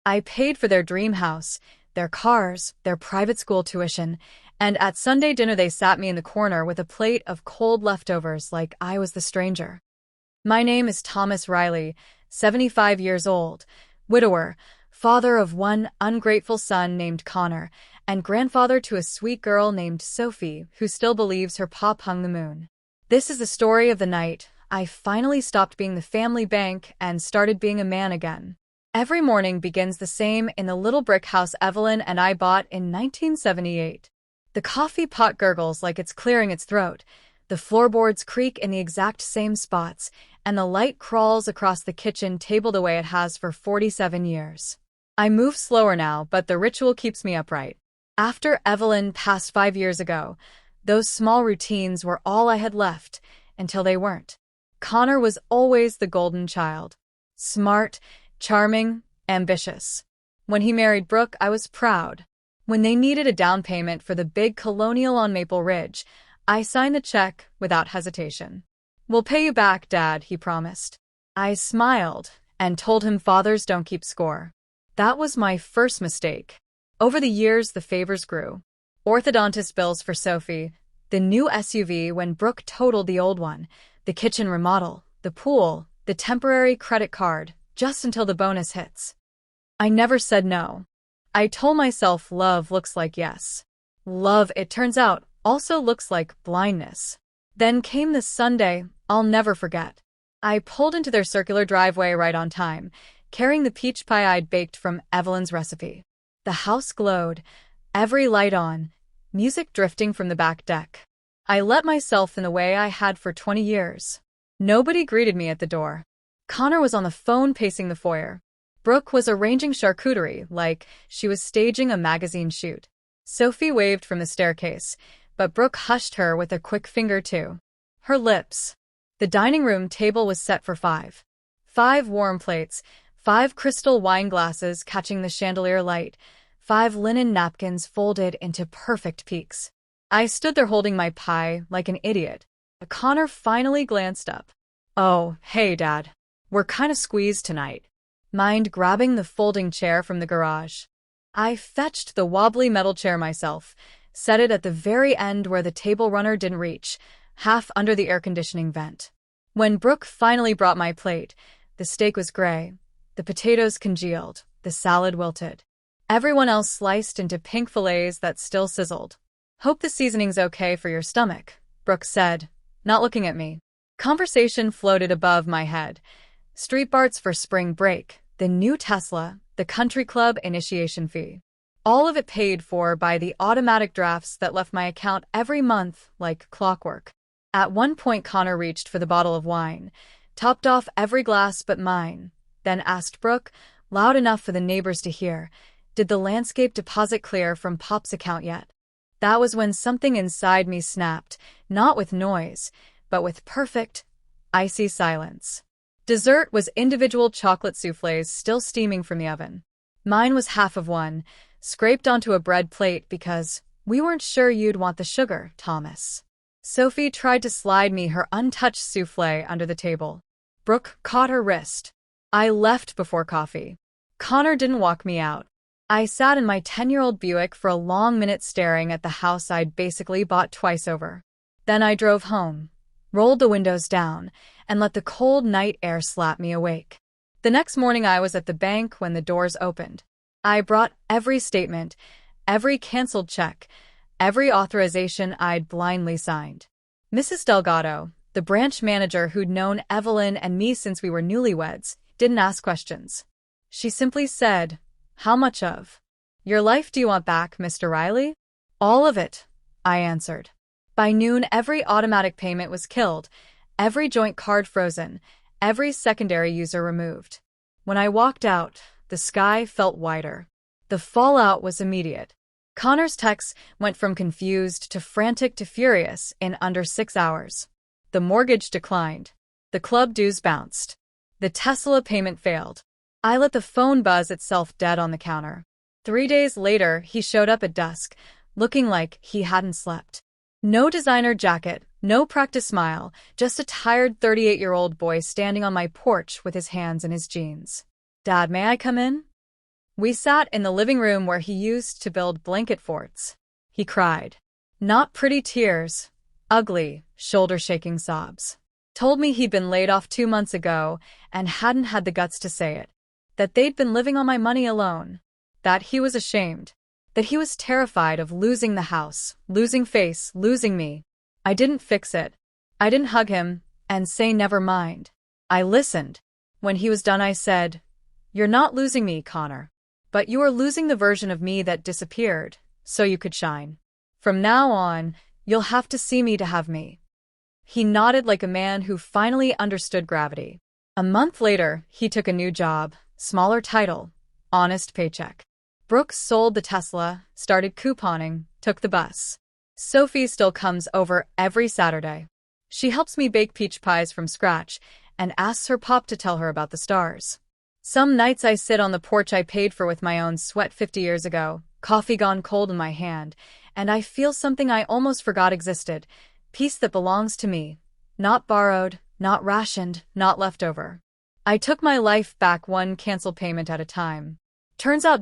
I paid for their dream house, their cars, their private school tuition, and at Sunday dinner they sat me in the corner with a plate of cold leftovers like I was the stranger. My name is Thomas Riley, 75 years old, widower, father of one ungrateful son named Connor, and grandfather to a sweet girl named Sophie who still believes her pop hung the moon. This is the story of the night I finally stopped being the family bank and started being a man again. Every morning begins the same in the little brick house Evelyn and I bought in 1978. The coffee pot gurgles like it's clearing its throat, the floorboards creak in the exact same spots, and the light crawls across the kitchen table the way it has for 47 years. I move slower now, but the ritual keeps me upright. After Evelyn passed 5 years ago, those small routines were all I had left, until they weren't. Connor was always the golden child. Smart, charming, ambitious. When he married Brooke, I was proud. When they needed a down payment for the big colonial on Maple Ridge, I signed the check without hesitation. "We'll pay you back, Dad," he promised. I smiled and told him fathers don't keep score. That was my first mistake. Over the years, the favors grew. Orthodontist bills for Sophie, the new SUV when Brooke totaled the old one, the kitchen remodel, the pool, the temporary credit card, just until the bonus hits. I never said no. I told myself love looks like yes. Love, it turns out, also looks like blindness. Then came this Sunday I'll never forget. I pulled into their circular driveway right on time, carrying the peach pie I'd baked from Evelyn's recipe. The house glowed, every light on, music drifting from the back deck. I let myself in the way I had for 20 years. Nobody greeted me at the door. Connor was on the phone pacing the foyer. Brooke was arranging charcuterie like she was staging a magazine shoot. Sophie waved from the staircase, but Brooke hushed her with a quick finger too. Her lips. The dining room table was set for 5. 5 warm plates, 5 crystal wine glasses catching the chandelier light, 5 linen napkins folded into perfect peaks. I stood there holding my pie like an idiot. Connor finally glanced up. "Oh, hey, Dad. We're kinda squeezed tonight. Mind grabbing the folding chair from the garage?" I fetched the wobbly metal chair myself, set it at the very end where the table runner didn't reach, half under the air conditioning vent. When Brooke finally brought my plate, the steak was gray, the potatoes congealed, the salad wilted. Everyone else sliced into pink fillets that still sizzled. "Hope the seasoning's okay for your stomach," Brooke said, not looking at me. Conversation floated above my head. Street Barts for spring break, the new Tesla, the country club initiation fee. All of it paid for by the automatic drafts that left my account every month like clockwork. At one point Connor reached for the bottle of wine, topped off every glass but mine, then asked Brooke, loud enough for the neighbors to hear, "Did the landscape deposit clear from Pop's account yet?" That was when something inside me snapped, not with noise, but with perfect, icy silence. Dessert was individual chocolate soufflés still steaming from the oven. Mine was half of one, scraped onto a bread plate because we weren't sure you'd want the sugar, Thomas. Sophie tried to slide me her untouched soufflé under the table. Brooke caught her wrist. I left before coffee. Connor didn't walk me out. I sat in my 10-year-old Buick for a long minute staring at the house I'd basically bought twice over. Then I drove home, rolled the windows down, and let the cold night air slap me awake. The next morning I was at the bank when the doors opened. I brought every statement, every canceled check, every authorization I'd blindly signed. Mrs. Delgado, the branch manager who'd known Evelyn and me since we were newlyweds, didn't ask questions. She simply said, "How much of your life do you want back, Mr. Riley?" "All of it," I answered. By noon, every automatic payment was killed, every joint card frozen, every secondary user removed. When I walked out, the sky felt wider. The fallout was immediate. Connor's texts went from confused to frantic to furious in under 6 hours. The mortgage declined. The club dues bounced. The Tesla payment failed. I let the phone buzz itself dead on the counter. 3 days later, he showed up at dusk, looking like he hadn't slept. No designer jacket, no practice smile, just a tired 38-year-old boy standing on my porch with his hands in his jeans. "Dad, may I come in?" We sat in the living room where he used to build blanket forts. He cried. Not pretty tears, ugly, shoulder-shaking sobs. Told me he'd been laid off 2 months ago and hadn't had the guts to say it. That they'd been living on my money alone. That he was ashamed. That he was terrified of losing the house, losing face, losing me. I didn't fix it. I didn't hug him and say never mind. I listened. When he was done, I said, "You're not losing me, Connor. But you are losing the version of me that disappeared, so you could shine. From now on, you'll have to see me to have me." He nodded like a man who finally understood gravity. A month later, he took a new job, smaller title, honest paycheck. Brooks sold the Tesla, started couponing, took the bus. Sophie still comes over every Saturday. She helps me bake peach pies from scratch and asks her pop to tell her about the stars. Some nights I sit on the porch I paid for with my own sweat 50 years ago, coffee gone cold in my hand, and I feel something I almost forgot existed, peace that belongs to me, not borrowed, not rationed, not leftover. I took my life back one cancel payment at a time. Turns out